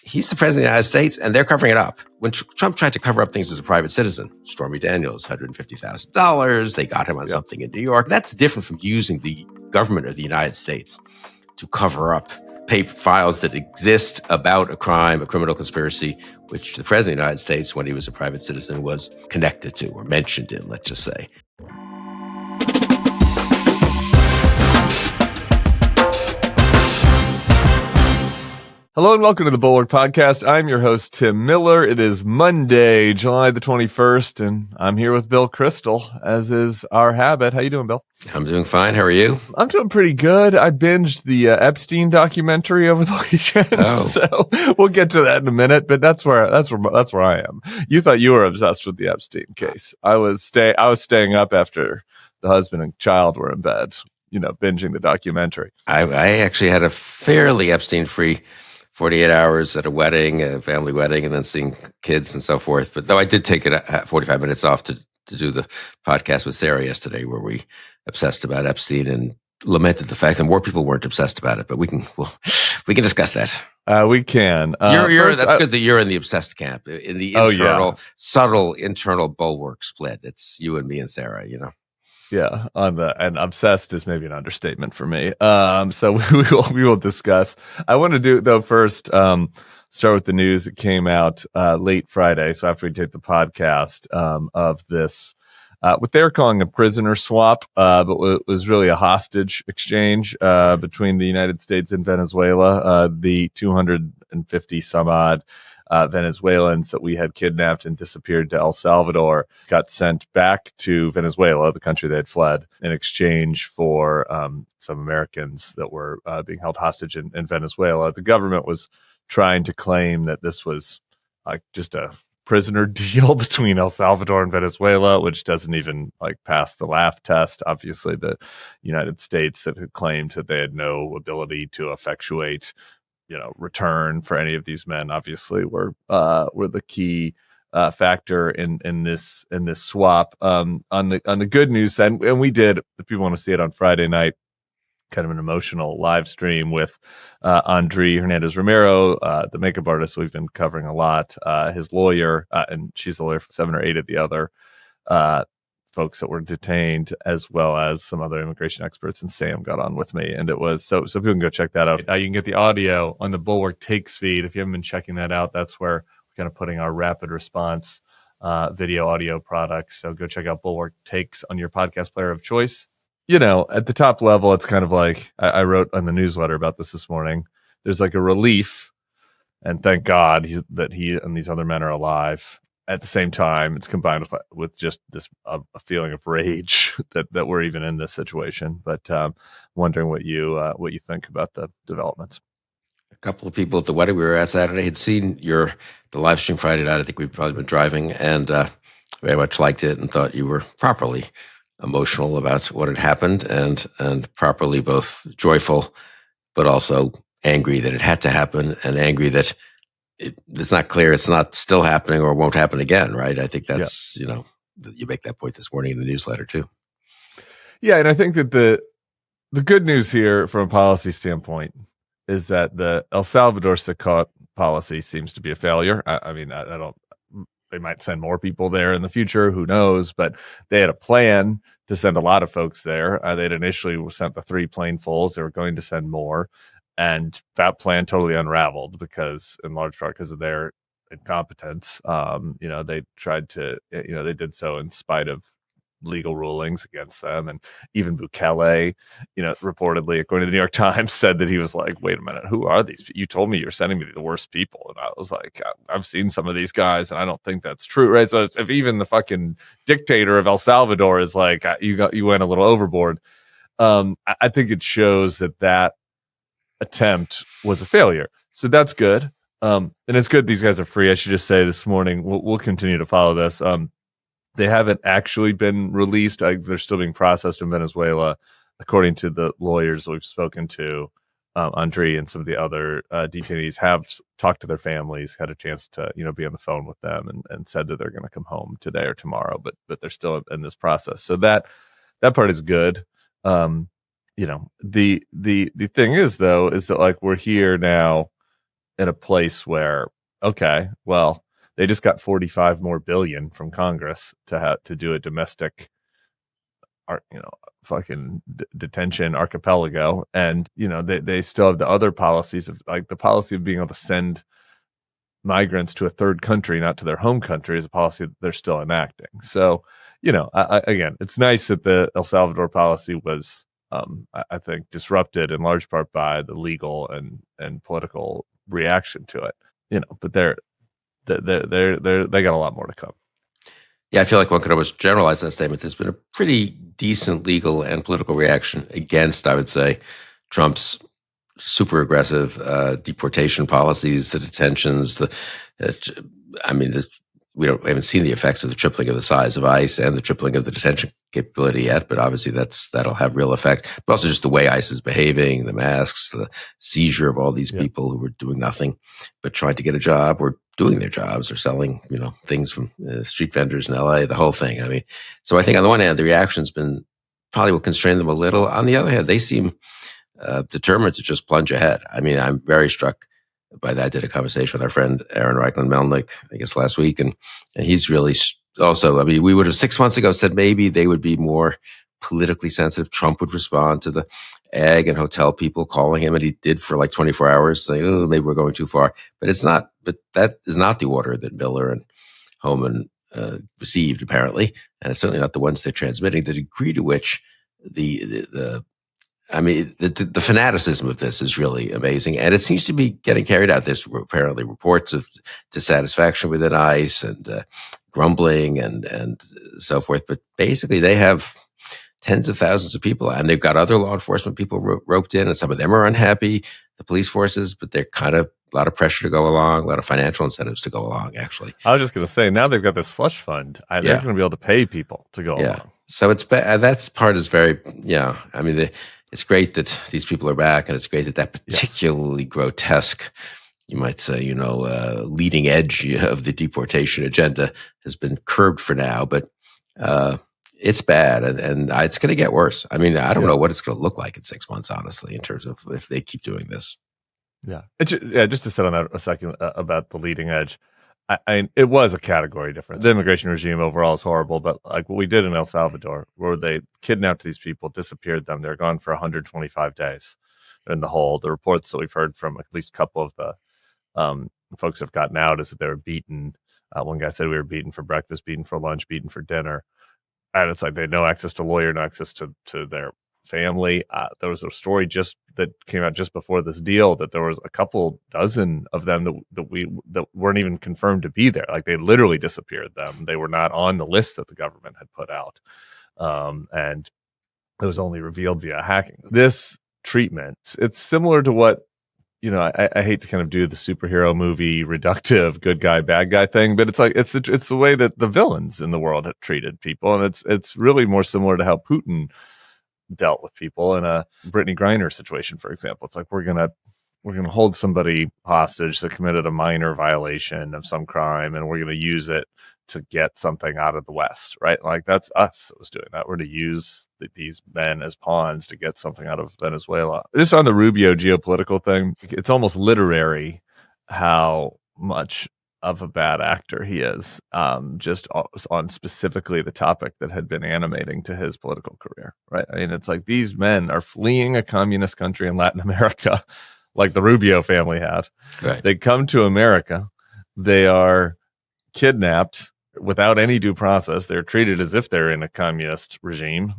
he's the president of the United States, and they're covering it up. When Trump tried to cover up things as a private citizen, Stormy Daniels, $150,000, they got him on something in New York. That's different from using the government of the United States to cover up paper files that exist about a crime, a criminal conspiracy, which the president of the United States, when he was a private citizen, was connected to or mentioned in, let's just say. Hello and welcome to the Bulwark Podcast. I'm your host, Tim Miller. It is Monday, July the 21st, and I'm here with Bill Kristol, as is our habit. How you doing, Bill? I'm doing fine. How are you? I'm doing pretty good. I binged the Epstein documentary over the weekend, so we'll get to that in a minute. But that's where I am. You thought you were obsessed with the Epstein case. I was staying up after the husband and child were in bed, binging the documentary. I actually had a fairly Epstein-free 48 hours at a wedding, a family wedding, and then seeing kids and so forth. But though I did take 45 minutes off to do the podcast with Sarah yesterday, where we obsessed about Epstein and lamented the fact that more people weren't obsessed about it. But we can discuss that. We can. That's good that you're in the obsessed camp, in the subtle internal Bulwark split. It's you and me and Sarah, Yeah, and obsessed is maybe an understatement for me. So we will discuss. I want to do though first start with the news that came out late Friday. So after we did the podcast of this, what they're calling a prisoner swap, but it was really a hostage exchange between the United States and Venezuela. The 250 some odd Venezuelans that we had kidnapped and disappeared to El Salvador got sent back to Venezuela, the country they had fled, in exchange for some Americans that were being held hostage in Venezuela. The government was trying to claim that this was just a prisoner deal between El Salvador and Venezuela, which doesn't even pass the laugh test. Obviously, the United States that had claimed that they had no ability to effectuate return for any of these men, obviously were the key factor in this swap. On the good news side, and we did, if people want to see it on Friday night, kind of an emotional live stream with Andry Hernandez Romero, the makeup artist we've been covering a lot, his lawyer, and she's the lawyer for 7 or 8 of the other folks that were detained, as well as some other immigration experts, and Sam got on with me, and it was so people can go check that out. You can get the audio on the Bulwark Takes feed. If you haven't been checking that out, that's where we're kind of putting our rapid response video audio products. So go check out Bulwark Takes on your podcast player of choice. At the top level, it's kind of like I wrote on the newsletter about this morning. There's a relief, and thank God that he and these other men are alive. At the same time, it's combined with just this a feeling of rage that we're even in this situation. But wondering what you think about the developments. A couple of people at the wedding we were at Saturday had seen the live stream Friday night. I think we'd probably been driving, and very much liked it and thought you were properly emotional about what had happened, and properly both joyful, but also angry that it had to happen, and angry that it's not clear it's not still happening or won't happen again, right? I think that's, you make that point this morning in the newsletter too. Yeah, and I think that the good news here from a policy standpoint is that the El Salvador CECOT policy seems to be a failure. I mean, I don't, they might send more people there in the future, who knows, but they had a plan to send a lot of folks there. They'd initially sent the 3 planefuls. They were going to send more. And that plan totally unraveled in large part because of their incompetence. They tried to, they did so in spite of legal rulings against them. And even Bukele, reportedly, according to the New York Times, said that he was like, wait a minute, who are these? You told me you're sending me the worst people. And I was like, I've seen some of these guys and I don't think that's true. Right. So if even the fucking dictator of El Salvador is like, you went a little overboard. I think it shows that attempt was a failure. So that's good. And it's good these guys are free. I should just say this morning, we'll continue to follow this. They haven't actually been released. They're still being processed in Venezuela, according to the lawyers we've spoken to. Andry and some of the other detainees have talked to their families, had a chance to be on the phone with them, and said that they're going to come home today or tomorrow. But they're still in this process. So that part is good. The thing is, though, is that we're here now in a place where, okay, well, they just got 45 more billion from Congress to do a domestic, fucking detention archipelago, and they still have the other policies of like the policy of being able to send migrants to a third country, not to their home country, is a policy that they're still enacting. So, again, it's nice that the El Salvador policy was, I think, disrupted in large part by the legal and political reaction to it. But they got a lot more to come. Yeah, I feel like one could almost generalize that statement. There's been a pretty decent legal and political reaction against, I would say, Trump's super aggressive deportation policies, the detentions. We haven't seen the effects of the tripling of the size of ICE and the tripling of the detention capability yet, but obviously that'll have real effect. But also just the way ICE is behaving, the masks, the seizure of all these people who were doing nothing but trying to get a job or doing their jobs or selling, things from street vendors in LA, the whole thing. I mean, so I think on the one hand, the reaction's been probably will constrain them a little. On the other hand, they seem determined to just plunge ahead. I mean, I'm very struck by that. I did a conversation with our friend Aaron Reichlin-Melnick, I guess last week, and he's really also. I mean, we would have 6 months ago said maybe they would be more politically sensitive. Trump would respond to the ag and hotel people calling him, and he did for like 24 hours, saying, "Oh, maybe we're going too far." But it's not. But that is not the order that Miller and Homan received, apparently, and it's certainly not the ones they're transmitting. The degree to which the fanaticism of this is really amazing, and it seems to be getting carried out. There's apparently reports of dissatisfaction within ICE and grumbling and so forth. But basically, they have tens of thousands of people, and they've got other law enforcement people roped in, and some of them are unhappy, the police forces, but they're kind of a lot of pressure to go along, a lot of financial incentives to go along, actually. I was just going to say, now they've got this slush fund. They're going to be able to pay people to go along. So it's that's part is very, I mean, it's great that these people are back, and it's great that particularly grotesque, you might say, leading edge of the deportation agenda has been curbed for now, but it's bad, and it's going to get worse. I mean, I don't know what it's going to look like in 6 months, honestly, in terms of if they keep doing this. Yeah. Just to sit on that a second about the leading edge. It was a category difference. The immigration regime overall is horrible, but like what we did in El Salvador, where they kidnapped these people, disappeared them, they're gone for 125 days in the hole. The reports that we've heard from at least a couple of the folks have gotten out is that they were beaten. One guy said we were beaten for breakfast, beaten for lunch, beaten for dinner. And it's like they had no access to lawyer, no access to their family. There was a story that came out just before this deal that there was a couple dozen of them that weren't even confirmed to be there. Like they literally disappeared them. They were not on the list that the government had put out, and it was only revealed via hacking. This treatment, it's similar to what I hate to kind of do the superhero movie reductive good guy bad guy thing, but it's like it's the way that the villains in the world have treated people, and it's really more similar to how Putin dealt with people in a Brittany Griner situation, for example. It's like we're gonna hold somebody hostage that committed a minor violation of some crime, and we're gonna use it to get something out of the West, right? Like that's us that was doing that. We're to use these men as pawns to get something out of Venezuela. Just on the Rubio geopolitical thing, it's almost literary how much of a bad actor he is, just on specifically the topic that had been animating to his political career, right? I mean, it's like these men are fleeing a communist country in Latin America, like the Rubio family had. Right. They come to America, they are kidnapped without any due process. They're treated as if they're in a communist regime,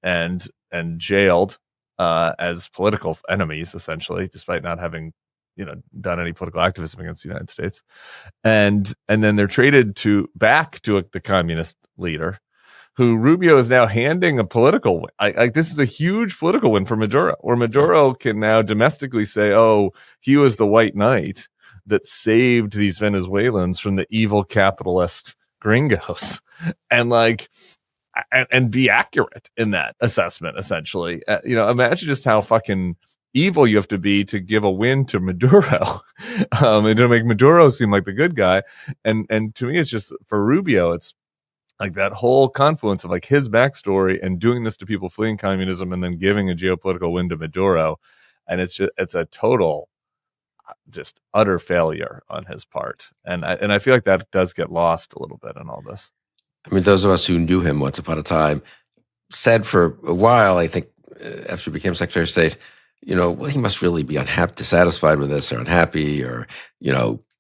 and jailed as political enemies, essentially, despite not having done any political activism against the United States, and then they're traded back to the communist leader, who Rubio is now handing a political win. Like this is a huge political win for Maduro, where Maduro can now domestically say, "Oh, he was the white knight that saved these Venezuelans from the evil capitalist gringos," and be accurate in that assessment. Essentially, imagine just how fucking evil you have to be to give a win to Maduro, and to make Maduro seem like the good guy. And to me, it's just for Rubio, it's like that whole confluence of like his backstory and doing this to people fleeing communism, and then giving a geopolitical win to Maduro, and it's a total. just utter failure on his part. And I feel like that does get lost a little bit in all this. I mean, those of us who knew him once upon a time said for a while, I think, after he became Secretary of State, well, he must really be unhappy, dissatisfied with this, or unhappy, or,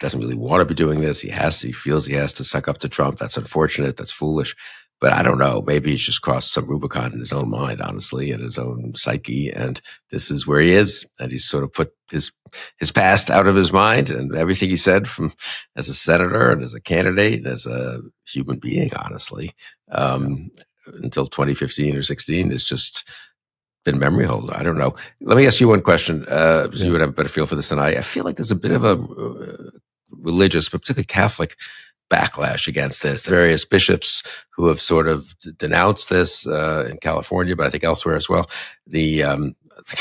doesn't really want to be doing this. He feels he has to suck up to Trump. That's unfortunate. That's foolish. But I don't know. Maybe he's just crossed some Rubicon in his own mind, honestly, in his own psyche. And this is where he is. And he's sort of put his past out of his mind, and everything he said from as a senator and as a candidate and as a human being, honestly, until 2015 or 16 is just been memory holder. I don't know. Let me ask you one question, so you would have a better feel for this than I feel like there's a bit of a religious, but particularly Catholic, backlash against this. Various bishops who have sort of denounced this in California, but I think elsewhere as well. The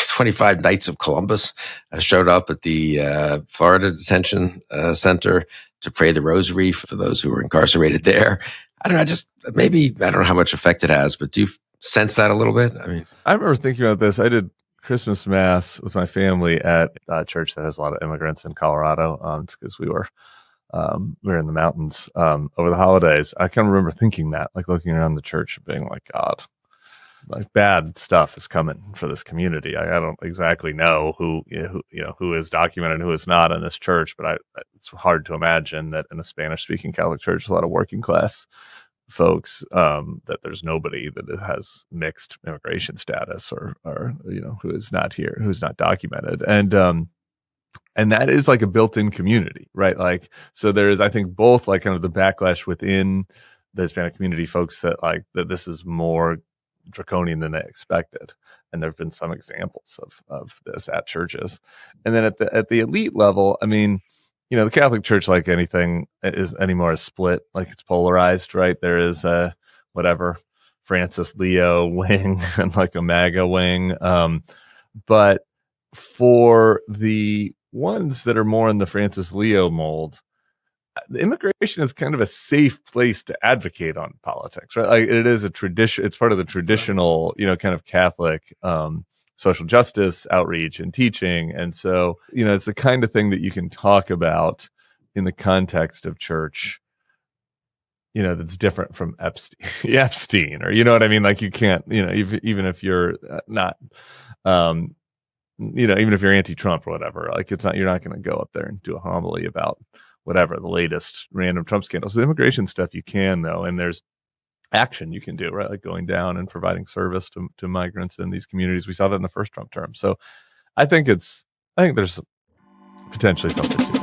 25 Knights of Columbus showed up at the Florida Detention Center to pray the rosary for those who were incarcerated there. I don't know, I don't know how much effect it has, but do you sense that a little bit? I mean, I remember thinking about this. I did Christmas Mass with my family at a church that has a lot of immigrants in Colorado, because we were in the mountains over the holidays. I can remember thinking that, like looking around the church and being like, God, like bad stuff is coming for this community. I don't exactly know who is documented and who is not in this church, but it's hard to imagine that in a Spanish-speaking Catholic church, a lot of working class folks, that there's nobody that has mixed immigration status or who is not here, who's not documented. And that is like a built-in community, right? Like, so there is, I think, both like kind of the backlash within the Hispanic community, folks that like that this is more draconian than they expected. And there have been some examples of this at churches. And then at the elite level, I mean, the Catholic Church, like anything is split, like it's polarized, right? There is a whatever Francis Leo wing and like a MAGA wing. But for the ones that are more in the Francis Leo mold, the immigration is kind of a safe place to advocate on politics, right? Like it is a tradition. It's part of the traditional, kind of Catholic social justice outreach and teaching. And so, it's the kind of thing that you can talk about in the context of church, that's different from Epstein, or, you know what I mean? Like you can't, even if you're not, even if you're anti-Trump or whatever, like you're not going to go up there and do a homily about whatever the latest random Trump scandal. So the immigration stuff you can, though, and there's action you can do, right? Like going down and providing service to migrants in these communities. We saw that in the first Trump term. So I think there's potentially something to that.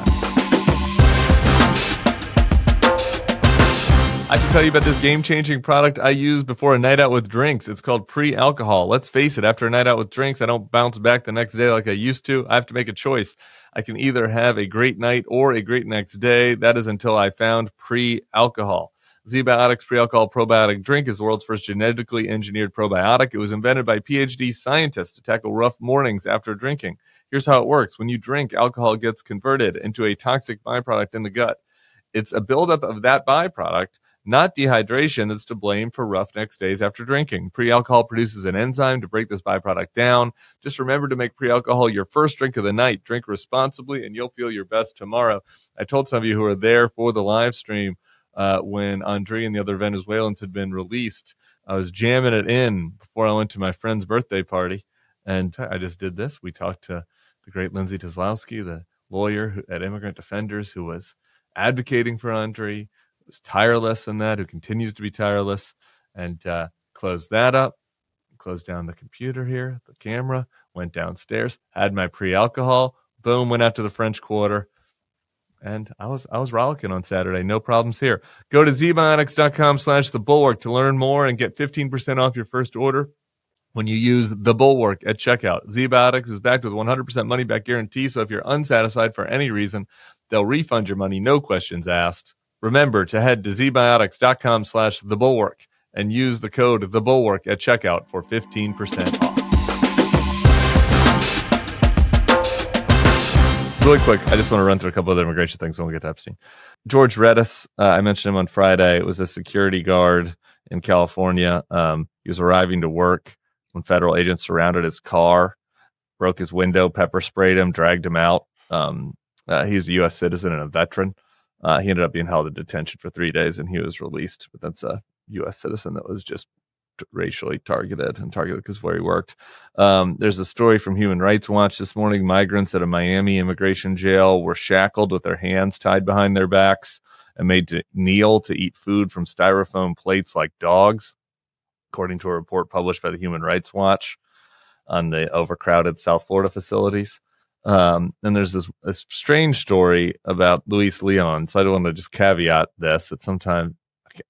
I can tell you about this game-changing product I use before a night out with drinks. It's called pre-alcohol. Let's face it, after a night out with drinks, I don't bounce back the next day like I used to. I have to make a choice. I can either have a great night or a great next day. That is until I found pre-alcohol. Z-Biotics Pre-Alcohol Probiotic Drink is the world's first genetically engineered probiotic. It was invented by PhD scientists to tackle rough mornings after drinking. Here's how it works. When you drink, alcohol gets converted into a toxic byproduct in the gut. It's a buildup of that byproduct, not dehydration, that's to blame for rough next days after drinking. Pre-alcohol produces an enzyme to break this byproduct down. Just remember to make pre-alcohol your first drink of the night. Drink responsibly, and you'll feel your best tomorrow. I told some of you who were there for the live stream when Andry and the other Venezuelans had been released, I was jamming it in before I went to my friend's birthday party. And I just did this. We talked to the great Lindsay Kozlowski, the lawyer at Immigrant Defenders, who was advocating for Andry, was tireless in that, who continues to be tireless, and closed that up, closed down the computer here, the camera, went downstairs, had my pre-alcohol, boom, went out to the French Quarter, and I was rollicking on Saturday. No problems here. Go to zbiotics.com/thebulwark to learn more and get 15% off your first order when you use the Bulwark at checkout. ZBiotics is backed with 100% money back guarantee, so if you're unsatisfied for any reason, they'll refund your money, no questions asked. Remember to head to zbiotics.com/thebulwark and use the code THEBULWARK at checkout for 15% off. Really quick, I just want to run through a couple of immigration things when we get to Epstein. George Redis, I mentioned him on Friday. It was a security guard in California. He was arriving to work when federal agents surrounded his car, broke his window, pepper sprayed him, dragged him out. He's a U.S. citizen and a veteran. He ended up being held in detention for 3 days, and he was released. But that's a U.S. citizen that was just racially targeted because of where he worked. There's a story from Human Rights Watch this morning. Migrants at a Miami immigration jail were shackled with their hands tied behind their backs and made to kneel to eat food from styrofoam plates like dogs, according to a report published by the Human Rights Watch on the overcrowded South Florida facilities. And there's this strange story about Luis Leon. So I don't want to just caveat this that sometimes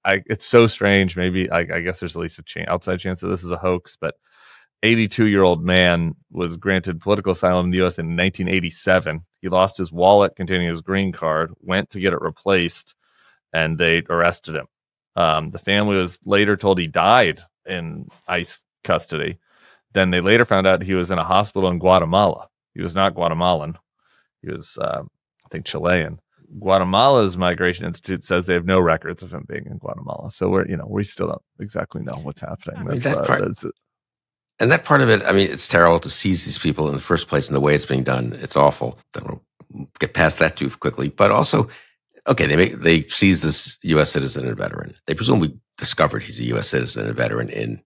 it's so strange. Maybe I guess there's at least a outside chance that this is a hoax, but 82-year-old man was granted political asylum in the U.S. in 1987. He lost his wallet containing his green card, went to get it replaced, and they arrested him. The family was later told he died in ICE custody. Then they later found out he was in a hospital in Guatemala. He was not Guatemalan. He was, I think, Chilean. Guatemala's Migration Institute says they have no records of him being in Guatemala. So we still don't exactly know what's happening. And that part of it, I mean, it's terrible to seize these people in the first place, and the way it's being done, it's awful. Then we'll get past that too quickly. But also, okay, they seize this U.S. citizen and veteran. They presumably discovered he's a U.S. citizen and veteran in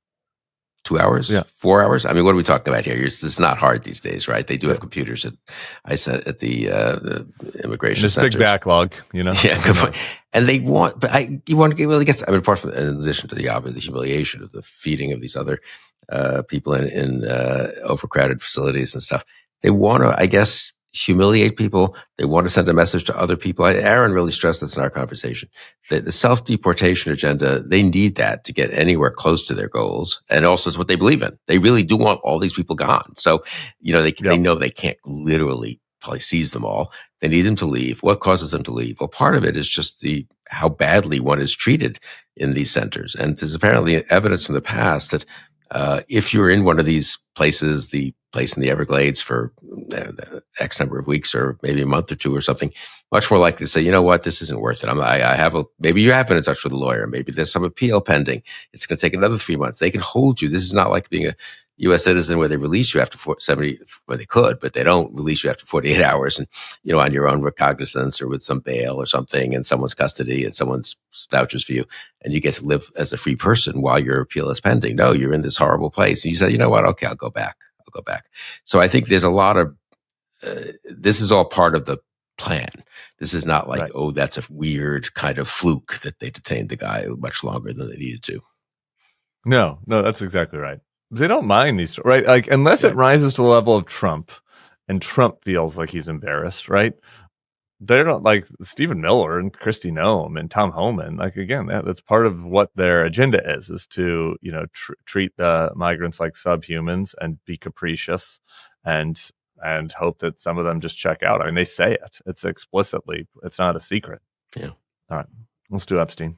2 hours, 4 hours. I mean, what are we talking about here? It's not hard these days, right? They do have computers at the immigration centers. Big backlog, Yeah, good point. And they want, but you want to really get. I mean, apart from, in addition to the humiliation of the feeding of these other people in overcrowded facilities and stuff, they want to, I guess, humiliate people. They want to send a message to other people. Aaron really stressed this in our conversation. The self-deportation agenda, they need that to get anywhere close to their goals. And also it's what they believe in. They really do want all these people gone. So, they know they can't literally probably seize them all. They need them to leave. What causes them to leave? Well, part of it is just how badly one is treated in these centers. And there's apparently evidence from the past that if you're in one of these places, the place in the Everglades for X number of weeks or maybe a month or two or something, much more likely to say, you know what, this isn't worth it. Maybe you have been in touch with a lawyer. Maybe there's some appeal pending. It's going to take another 3 months. They can hold you. This is not like being a U.S. citizen where they release you after 70, well, they could, but they don't release you after 48 hours and, on your own recognizance or with some bail or something in someone's custody and someone vouches for you and you get to live as a free person while your appeal is pending. No, you're in this horrible place. And you say, you know what? Okay, I'll go back. So I think there's a lot of, this is all part of the plan. This is not like, right. Oh, that's a weird kind of fluke that they detained the guy much longer than they needed to. No, that's exactly right. They don't mind these, right? Like, unless it rises to the level of Trump and Trump feels like he's embarrassed, right? They don't, like Stephen Miller and Kristi Noem and Tom Homan. Like, again, that's part of what their agenda is to, treat the migrants like subhumans and be capricious and hope that some of them just check out. I mean, they say it. It's explicitly, it's not a secret. Yeah. All right. Let's do Epstein.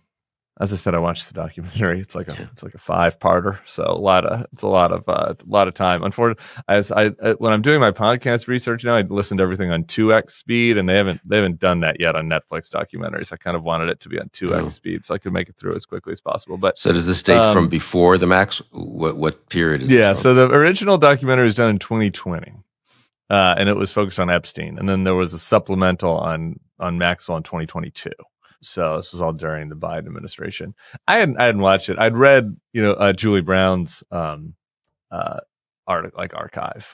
As I said, I watched the documentary. It's like a 5-parter, so a lot of time. Unfortunately, when I'm doing my podcast research now, I listen to everything on 2x speed, and they haven't done that yet on Netflix documentaries. I kind of wanted it to be on 2x speed, so I could make it through as quickly as possible. But so does this date from before the max? What period is? Yeah, so the original documentary was done in 2020, and it was focused on Epstein, and then there was a supplemental on Maxwell in 2022. So this was all during the Biden administration. I hadn't watched it. I'd read, Julie Brown's archive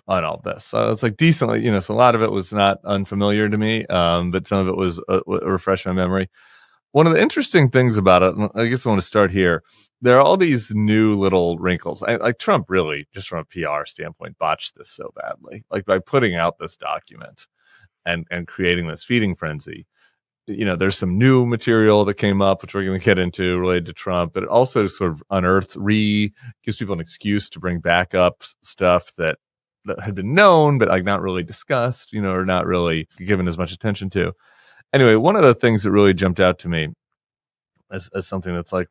on all this. So it's like decently, so a lot of it was not unfamiliar to me, but some of it was refresh my memory. One of the interesting things about it, and I guess I want to start here, there are all these new little wrinkles. Like Trump really, just from a PR standpoint, botched this so badly. Like by putting out this document and creating this feeding frenzy. There's some new material that came up, which we're going to get into related to Trump, but it also sort of gives people an excuse to bring back up stuff that had been known, but like not really discussed, or not really given as much attention to. Anyway, one of the things that really jumped out to me as something that's like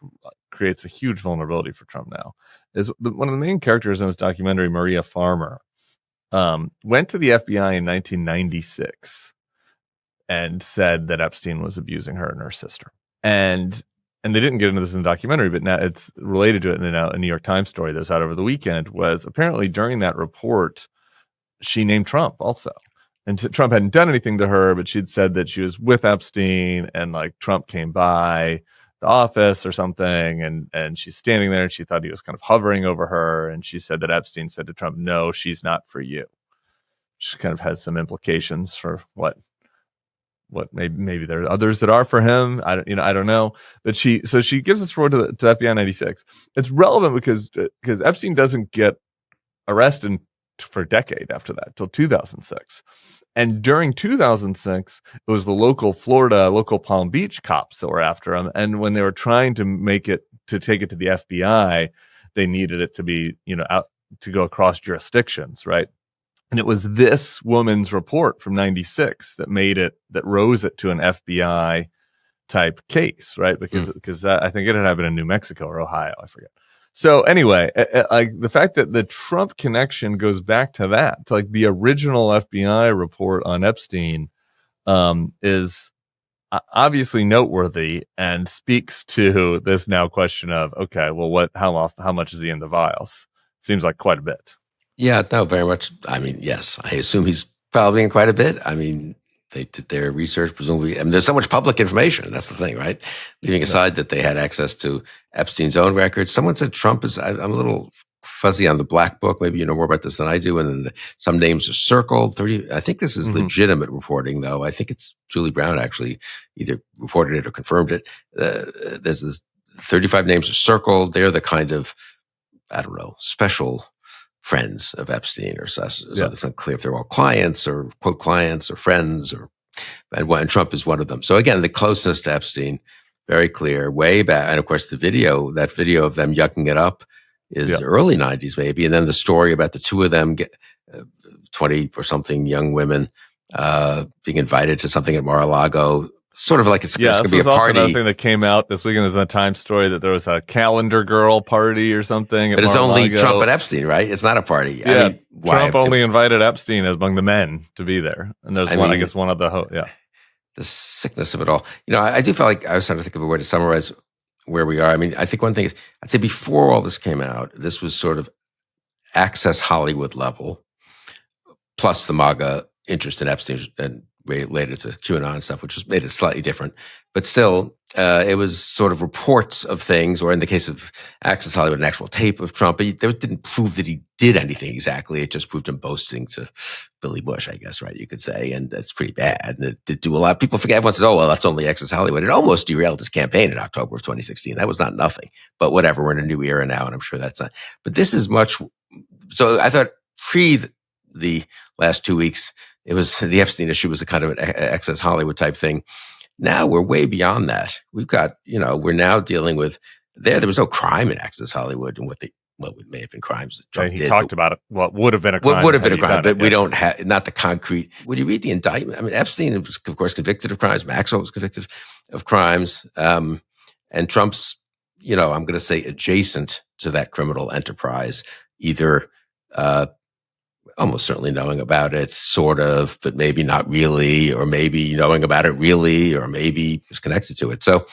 creates a huge vulnerability for Trump now is one of the main characters in this documentary, Maria Farmer, went to the FBI in 1996. And said that Epstein was abusing her and her sister. And they didn't get into this in the documentary, but now it's related to it. And now a New York Times story that was out over the weekend was apparently during that report, she named Trump also. and Trump hadn't done anything to her, but she'd said that she was with Epstein, and like Trump came by the office or something, and she's standing there, and she thought he was kind of hovering over her, and she said that Epstein said to Trump, "No, she's not for you." Which kind of has some implications for what maybe there are others that are for him. I don't know. But she gives this report to FBI 96. It's relevant because Epstein doesn't get arrested for a decade after that, till 2006. And during 2006, it was the local Palm Beach cops that were after him. And when they were trying to take it to the FBI, they needed it to be, out to go across jurisdictions, right? And it was this woman's report from 96 that rose it to an FBI type case, right? Because I think it had happened in New Mexico or Ohio, I forget. So anyway, like the fact that the Trump connection goes back to that, to like the original FBI report on Epstein, is obviously noteworthy and speaks to this now question of, okay, well, how much is he in the vials? Seems like quite a bit. Yeah, no, very much. I mean, yes, I assume he's probably in quite a bit. I mean, they did their research, presumably. I mean, there's so much public information. That's the thing, right? Leaving aside that they had access to Epstein's own records. Someone said Trump is, I'm a little fuzzy on the black book. Maybe you know more about this than I do. And then some names are circled. 30. I think this is legitimate reporting, though. I think it's Julie Brown actually either reported it or confirmed it. There's this 35 names are circled. They're the kind of, I don't know, special friends of Epstein or so. It's unclear if they're all clients or quote clients or friends and Trump is one of them. So again, the closeness to Epstein, very clear, way back. And of course, that video of them yucking it up is early 90s maybe. And then the story about the two of them, 20 or something young women being invited to something at Mar-a-Lago, sort of like it's going to be a party. Also another thing that came out this weekend is a Times story that there was a calendar girl party or something. But it's only Trump and Epstein, right? It's not a party. Yeah, I mean, Trump only invited Epstein among the men to be there, and there's one of the the sickness of it all. I do feel like I was trying to think of a way to summarize where we are. I mean, I think one thing is, I'd say before all this came out, this was sort of Access Hollywood level, plus the MAGA interest in Epstein and related to QAnon stuff, which has made it slightly different. But still, it was sort of reports of things, or in the case of Access Hollywood, an actual tape of Trump. But it didn't prove that he did anything exactly. It just proved him boasting to Billy Bush, I guess, right? You could say. And that's pretty bad. And it did do a lot. People forget. Everyone says, oh, well, that's only Access Hollywood. It almost derailed his campaign in October of 2016. That was not nothing. But whatever, we're in a new era now, and I'm sure that's not. But this is much. So I thought the last 2 weeks, it was the Epstein issue was a kind of an Access Hollywood type thing. Now we're way beyond that. We've got, we're now dealing with there was no crime in Access Hollywood and it may have been crimes that Trump did. He talked about it. What would have been a crime. What would have been a crime, but we don't have, not the concrete. When you read the indictment, I mean, Epstein was, of course, convicted of crimes. Maxwell was convicted of crimes. And Trump's, I'm going to say adjacent to that criminal enterprise, either, almost certainly knowing about it, sort of, but maybe not really, or maybe knowing about it really, or maybe just connected to it. So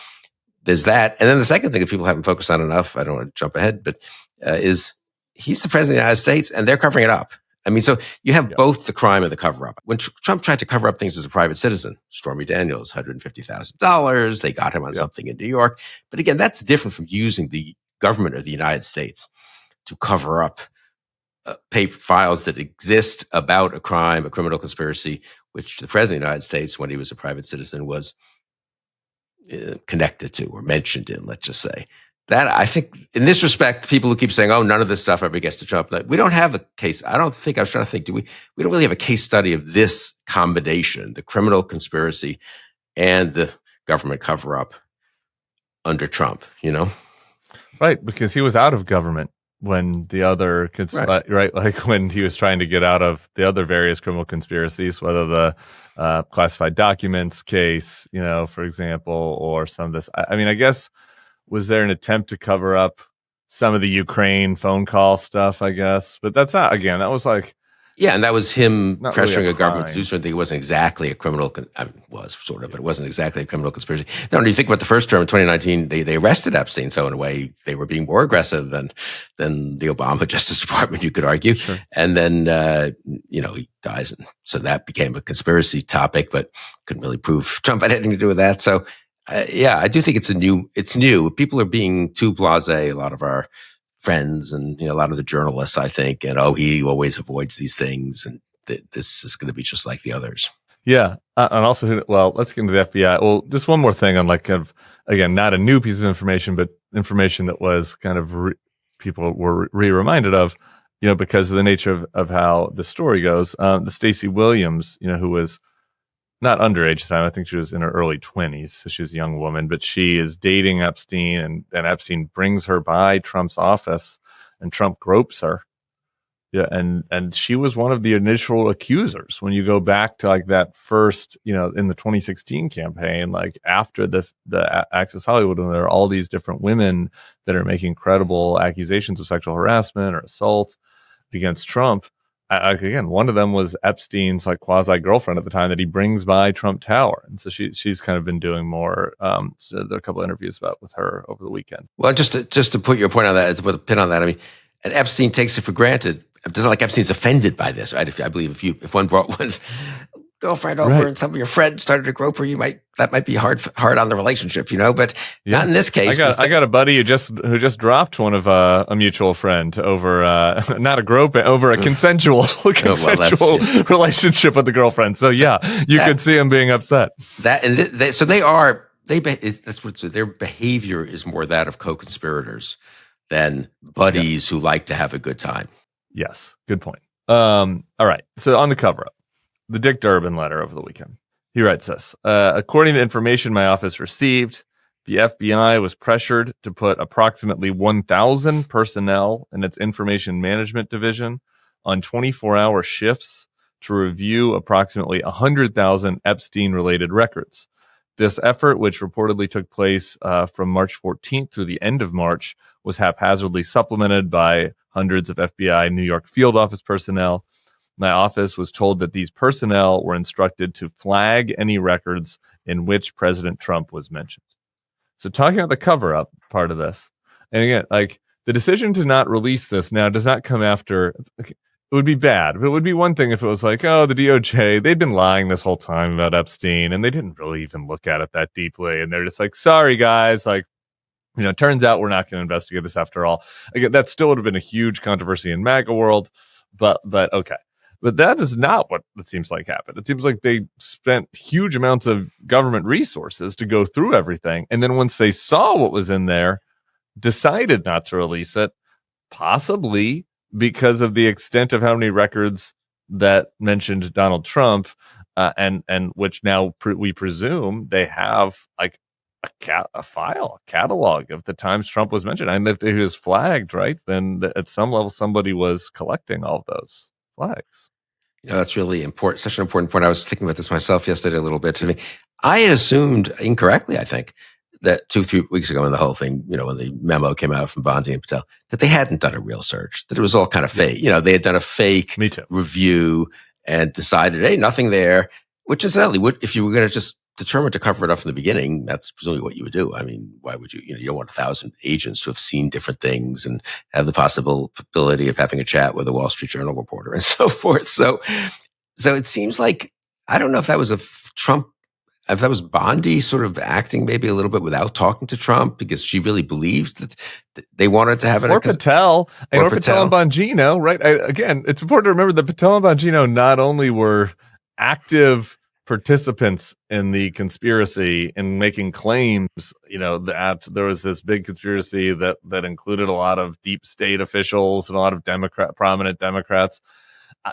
there's that. And then the second thing that people haven't focused on enough, I don't want to jump ahead, but is he's the president of the United States and they're covering it up. I mean, so you have both the crime and the cover-up. When Trump tried to cover up things as a private citizen, Stormy Daniels, $150,000, they got him on something in New York. But again, that's different from using the government of the United States to cover up paper files that exist about a crime, a criminal conspiracy, which the president of the United States, when he was a private citizen, was connected to or mentioned in, let's just say. That, I think, in this respect, people who keep saying, oh, none of this stuff ever gets to Trump, we don't have a case. I was trying to think, we don't really have a case study of this combination, the criminal conspiracy and the government cover-up under Trump, Right, because he was out of government when the other, right, like when he was trying to get out of the other various criminal conspiracies, whether the classified documents case, for example, or some of this. I mean, I guess, was there an attempt to cover up some of the Ukraine phone call stuff, I guess? But that's not, again, that was like, Yeah, and that was him Not pressuring really a government to crime. do something. It wasn't exactly a criminal. I mean, was sort of, but it wasn't exactly a criminal conspiracy. No, when you think about the first term in 2019, they arrested Epstein. So in a way, they were being more aggressive than the Obama Justice Department, you could argue. Sure. And then he dies, and so that became a conspiracy topic, but couldn't really prove Trump had anything to do with that. So yeah, I do think it's new. People are being too blasé. A lot of our friends and a lot of the journalists, I think, and he always avoids these things, and this is going to be just like the others. Yeah, and also, let's get into the FBI. Well, just one more thing on again, not a new piece of information, but information that was kind of people were reminded of, because of the nature of how the story goes. The Stacey Williams, who was not underage at the time. I think she was in her early 20s, so she's a young woman, but she is dating Epstein, and Epstein brings her by Trump's office, and Trump gropes her. Yeah, and she was one of the initial accusers. When you go back to like that first, in the 2016 campaign, like after the Access Hollywood, and there are all these different women that are making credible accusations of sexual harassment or assault against Trump. Again, one of them was Epstein's like quasi girlfriend at the time that he brings by Trump Tower, and so she's kind of been doing more. So there are a couple of interviews with her over the weekend. Well, just to put your point on that, to put a pin on that, I mean, and Epstein takes it for granted. It doesn't like Epstein's offended by this, right? I believe if one brought one's girlfriend over and some of your friends started to grope her, that might be hard on the relationship, but not in this case. I got a buddy who just dropped one of a mutual friend over not a grope, over a consensual relationship with the girlfriend. So yeah, you could see him being upset. So their behavior is more that of co-conspirators than buddies who like to have a good time. Yes, good point. All right, so on the cover-up, the Dick Durbin letter over the weekend. He writes this: according to information my office received, the FBI was pressured to put approximately 1,000 personnel in its information management division on 24-hour shifts to review approximately 100,000 Epstein-related records. This effort, which reportedly took place from March 14th through the end of March, was haphazardly supplemented by hundreds of FBI New York field office personnel. My office was told that these personnel were instructed to flag any records in which President Trump was mentioned. So talking about the cover-up part of this, and again, like the decision to not release this now does not come after. It would be bad. It would be one thing if it was like, oh, the DOJ, they've been lying this whole time about Epstein, and they didn't really even look at it that deeply, and they're just like, sorry, guys, like, turns out we're not going to investigate this after all. Again, that still would have been a huge controversy in MAGA world, but okay. But that is not what it seems like happened. It seems like they spent huge amounts of government resources to go through everything. And then once they saw what was in there, decided not to release it, possibly because of the extent of how many records that mentioned Donald Trump, and which now we presume they have like a catalog of the times Trump was mentioned. And if he was flagged, right, then at some level somebody was collecting all of those flags. That's really important. Such an important point. I was thinking about this myself yesterday a little bit. I assumed incorrectly, I think, that 2-3 weeks ago when the whole thing, when the memo came out from Bondi and Patel, that they hadn't done a real search, that it was all kind of fake. They had done a fake review and decided, hey, nothing there, which incidentally would, if you were going to just determined to cover it up from the beginning, that's presumably what you would do. I mean, why would you? You don't want 1,000 agents who have seen different things and have the possibility of having a chat with a Wall Street Journal reporter and so forth. So it seems like, I don't know if that was if that was Bondi sort of acting maybe a little bit without talking to Trump because she really believed that they wanted to have an... Or Patel and Bongino, right? Again, it's important to remember that Patel and Bongino not only were active participants in the conspiracy and making claims, that there was this big conspiracy that included a lot of deep state officials and a lot of prominent Democrats.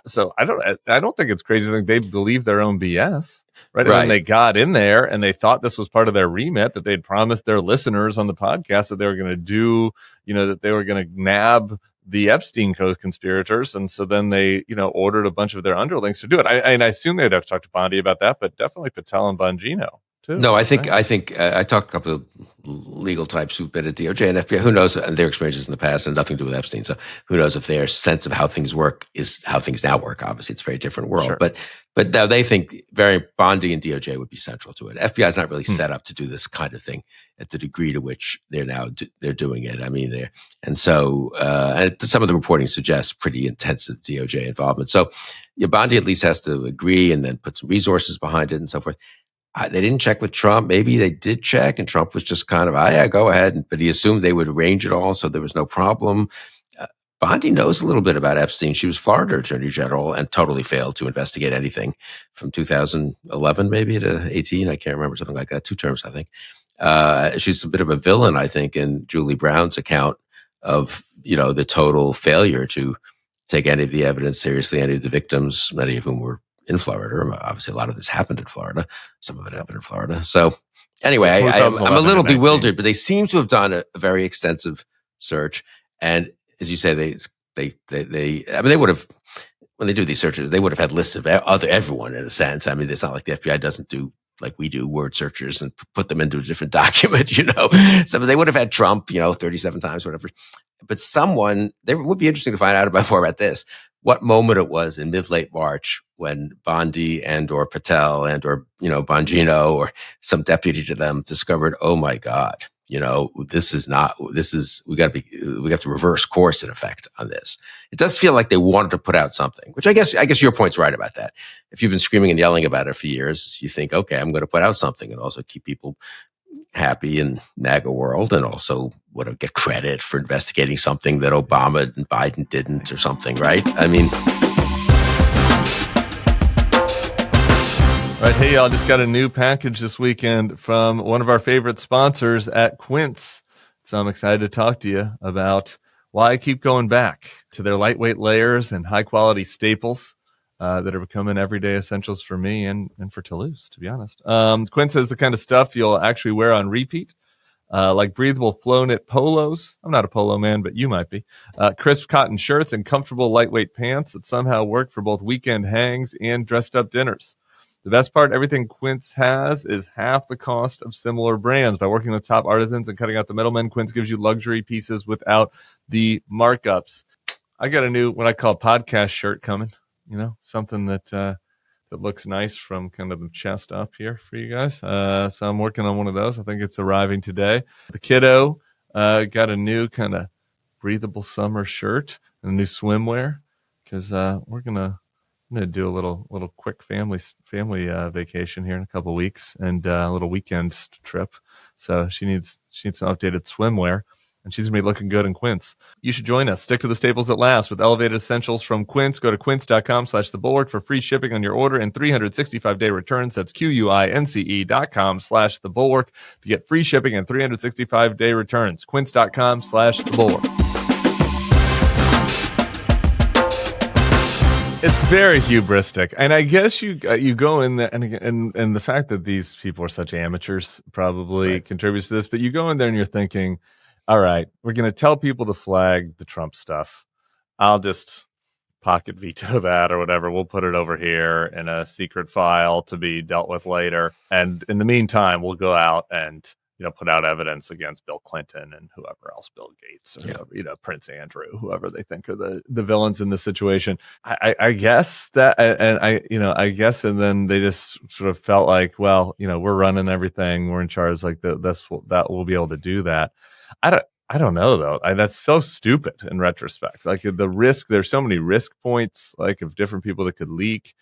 So I don't think it's crazy to think they believe their own BS, right? And then they got in there and they thought this was part of their remit, that they'd promised their listeners on the podcast that they were going to do, that they were going to nab the Epstein co-conspirators. And so then they, ordered a bunch of their underlings to do it. I assume they'd have to talk to Bondi about that, but definitely Patel and Bongino too. No, I right? think I talked to a couple of legal types who've been at DOJ and FBI. Who knows? And their experiences in the past and nothing to do with Epstein. So who knows if their sense of how things work is how things now work? Obviously, it's a very different world. Sure. But now they think very Bondi and DOJ would be central to it. FBI is not really set up to do this kind of thing at the degree to which they're doing it. I mean, and some of the reporting suggests pretty intensive DOJ involvement. So Bondi at least has to agree and then put some resources behind it and so forth. They didn't check with Trump. Maybe they did check, and Trump was just kind of, yeah, go ahead. But he assumed they would arrange it all, so there was no problem. Bondi knows a little bit about Epstein. She was Florida Attorney General and totally failed to investigate anything from 2011 maybe to 18. I can't remember, something like that. 2 terms, I think. She's a bit of a villain, I think, in Julie Brown's account of the total failure to take any of the evidence seriously, any of the victims, many of whom were in Florida. Obviously, a lot of this happened in Florida. Some of it happened in Florida. So anyway, I'm a little bewildered, but they seem to have done a very extensive search. And as you say, they would have, when they do these searches, they would have had lists of everyone in a sense. I mean, it's not like the FBI doesn't do like we do word searchers and put them into a different document, So they would have had Trump, 37 times, whatever. But there would be interesting to find out more about this. What moment it was in mid-late March when Bondi and or Patel and or Bongino or some deputy to them discovered, oh my God, we have to reverse course in effect on this. It does feel like they wanted to put out something, which I guess your point's right about that. If you've been screaming and yelling about it for years, you think, okay, I'm going to put out something and also keep people happy in MAGA world, and also would have get credit for investigating something that Obama and Biden didn't or something, right? I mean. All right, hey y'all, just got a new package this weekend from one of our favorite sponsors at Quince. So I'm excited to talk to you about why I keep going back to their lightweight layers and high quality staples that are becoming everyday essentials for me and for Toulouse, to be honest. Quince is the kind of stuff you'll actually wear on repeat, like breathable flow knit polos. I'm not a polo man, but you might be. Crisp cotton shirts and comfortable lightweight pants that somehow work for both weekend hangs and dressed up dinners. The best part, everything Quince has is half the cost of similar brands. By working with top artisans and cutting out the middlemen, Quince gives you luxury pieces without the markups. I got a new, what I call podcast shirt coming, something that looks nice from kind of the chest up here for you guys. So I'm working on one of those. I think it's arriving today. The kiddo got a new kind of breathable summer shirt and a new swimwear because we're going to do a little quick family vacation here in a couple of weeks and a little weekend trip. So she needs some updated swimwear, and she's gonna be looking good in Quince. You should join us. Stick to the staples that last with elevated essentials from Quince. Go to quince.com/thebulwark for free shipping on your order and 365-day returns. That's QUINCE.com/thebulwark to get free shipping and 365-day returns. Quince.com/thebulwark. It's very hubristic, and I guess you go in there, and the fact that these people are such amateurs probably contributes to this. But you go in there and you're thinking, all right, we're going to tell people to flag the Trump stuff. I'll just pocket veto that or whatever. We'll put it over here in a secret file to be dealt with later. And in the meantime, we'll go out and put out evidence against Bill Clinton and whoever else, Bill Gates, or whoever, Prince Andrew, whoever they think are the villains in this situation. I guess that, and I guess, and then they just sort of felt like, well, we're running everything, we're in charge, like that we'll be able to do that. I don't know though. That's so stupid in retrospect. Like the risk, there's so many risk points, like of different people that could leak.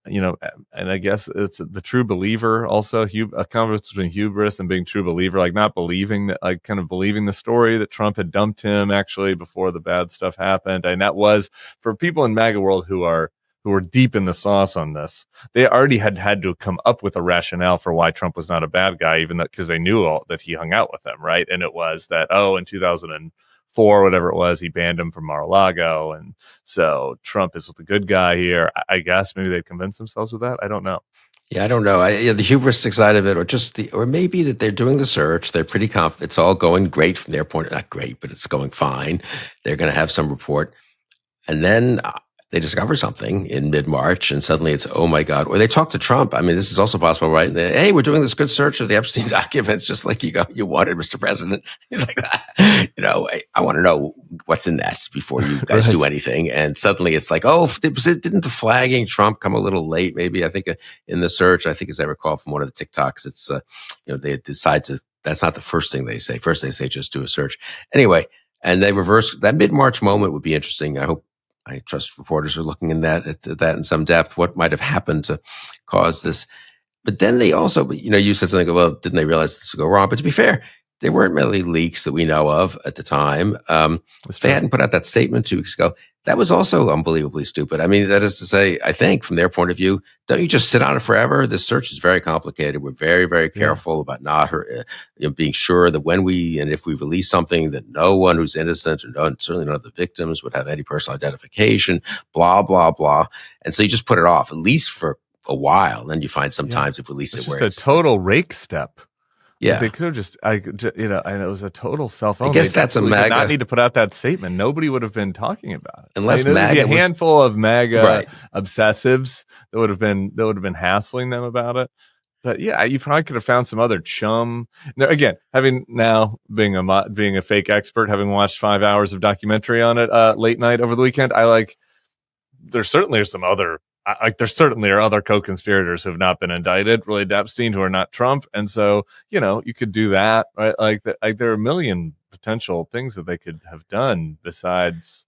And I guess it's the true believer also, a conversation between hubris and being true believer, like not believing that, like kind of believing the story that Trump had dumped him actually before the bad stuff happened. And that was for people in MAGA world who are deep in the sauce on this. They already had to come up with a rationale for why Trump was not a bad guy, even because they knew that he hung out with them. Right. And it was that, in 2004, whatever it was, he banned him from Mar-a-Lago. And so Trump is the good guy here. I guess maybe they convince themselves with that. I don't know. Yeah, I don't know. The hubristic side of it, or maybe that they're doing the search. They're pretty confident. It's all going great from their point. Not great, but it's going fine. They're going to have some report. And then they discover something in mid-March and suddenly it's, oh my God. Or they talk to Trump. I mean, this is also possible, right? And hey, we're doing this good search of the Epstein documents, just like you wanted, Mr. President. He's like, I want to know what's in that before you guys do anything. And suddenly it's like, oh, didn't the flagging Trump come a little late? Maybe I think in the search, I think as I recall from one of the TikToks, it's, they decide to, that's not the first thing they say. First they say, just do a search. Anyway, and they reverse that mid-March moment would be interesting. I trust reporters are looking at that in some depth. What might have happened to cause this? But then they also, you said something, well, didn't they realize this would go wrong? But to be fair, there weren't many leaks that we know of at the time. They hadn't put out that statement 2 weeks ago. That was also unbelievably stupid. I mean, that is to say, I think from their point of view, don't you just sit on it forever? This search is very complicated. We're very, very careful about not being sure that if we release something, that no one who's innocent or certainly none of the victims would have any personal identification, blah, blah, blah. And so you just put it off, at least for a while. Then you find sometimes if release it where it's a total rake step. Yeah, they could have just, and it was a total self-own. I guess that's a MAGA. Did not need to put out that statement. Nobody would have been talking about it unless MAGA. A handful of MAGA obsessives that would have been hassling them about it. But yeah, you probably could have found some other chum. Now, again, having now being a fake expert, having watched 5 hours of documentary on it late night over the weekend, there certainly are some other. There certainly are other co-conspirators who have not been indicted related to Epstein who are not Trump. And so, you could do that, right? Like there are a million potential things that they could have done besides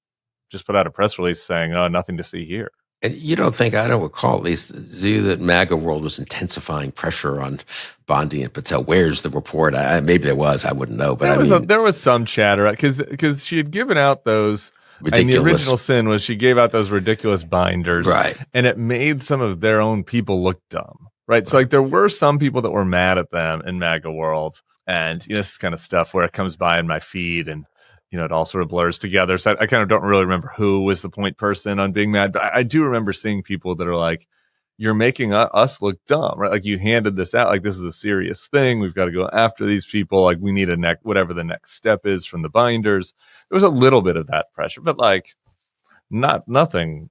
just put out a press release saying, oh, nothing to see here. And you don't think, I don't recall at least, that MAGA world was intensifying pressure on Bondi and Patel? Where's the report? Maybe there was, I wouldn't know. But there was some chatter because she had given out those. Ridiculous. And the original sin was she gave out those ridiculous binders, right? And it made some of their own people look dumb, right? So there were some people that were mad at them in MAGA world, and this kind of stuff where it comes by in my feed, and it all sort of blurs together. So I kind of don't really remember who was the point person on being mad, but I do remember seeing people that are like, "You're making us look dumb, right? Like you handed this out, like this is a serious thing. We've got to go after these people. Like we need whatever the next step is from the binders." There was a little bit of that pressure, but nothing